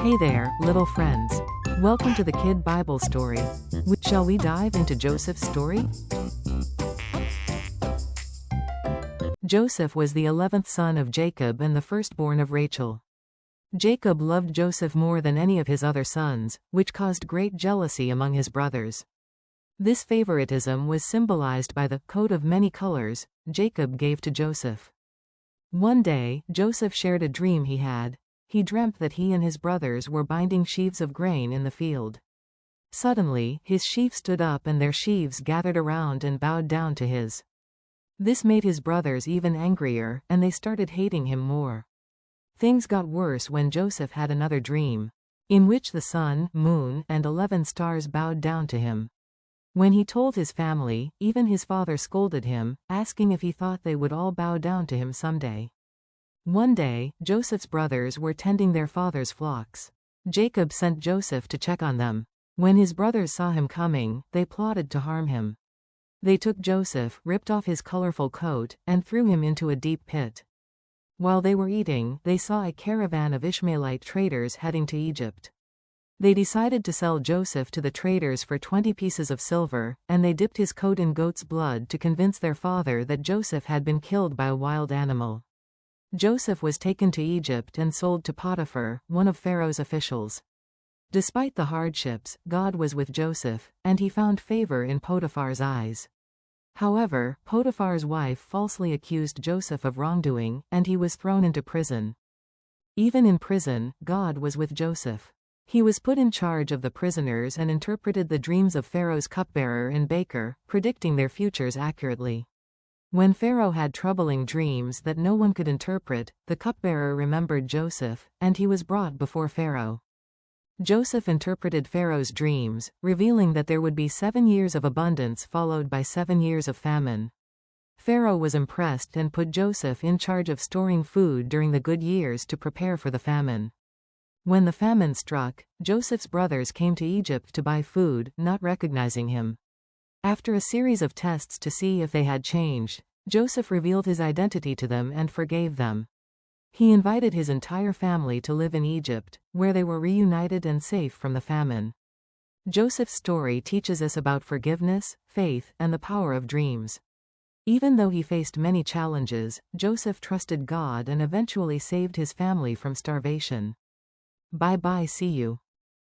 Hey there, little friends. Welcome to the Kid Bible Story. Shall we dive into Joseph's story? Joseph was the 11th son of Jacob and the firstborn of Rachel. Jacob loved Joseph more than any of his other sons, which caused great jealousy among his brothers. This favoritism was symbolized by the coat of many colors Jacob gave to Joseph. One day, Joseph shared a dream he had. He dreamt that he and his brothers were binding sheaves of grain in the field. Suddenly, his sheaf stood up and their sheaves gathered around and bowed down to his. This made his brothers even angrier, and they started hating him more. Things got worse when Joseph had another dream, in which the sun, moon, and 11 stars bowed down to him. When he told his family, even his father scolded him, asking if he thought they would all bow down to him someday. One day, Joseph's brothers were tending their father's flocks. Jacob sent Joseph to check on them. When his brothers saw him coming, they plotted to harm him. They took Joseph, ripped off his colorful coat, and threw him into a deep pit. While they were eating, they saw a caravan of Ishmaelite traders heading to Egypt. They decided to sell Joseph to the traders for 20 pieces of silver, and they dipped his coat in goat's blood to convince their father that Joseph had been killed by a wild animal. Joseph was taken to Egypt and sold to Potiphar, one of Pharaoh's officials. Despite the hardships, God was with Joseph, and he found favor in Potiphar's eyes. However, Potiphar's wife falsely accused Joseph of wrongdoing, and he was thrown into prison. Even in prison, God was with Joseph. He was put in charge of the prisoners and interpreted the dreams of Pharaoh's cupbearer and baker, predicting their futures accurately. When Pharaoh had troubling dreams that no one could interpret, the cupbearer remembered Joseph, and he was brought before Pharaoh. Joseph interpreted Pharaoh's dreams, revealing that there would be 7 years of abundance followed by 7 years of famine. Pharaoh was impressed and put Joseph in charge of storing food during the good years to prepare for the famine. When the famine struck, Joseph's brothers came to Egypt to buy food, not recognizing him. After a series of tests to see if they had changed, Joseph revealed his identity to them and forgave them. He invited his entire family to live in Egypt, where they were reunited and safe from the famine. Joseph's story teaches us about forgiveness, faith, and the power of dreams. Even though he faced many challenges, Joseph trusted God and eventually saved his family from starvation. Bye-bye, see you.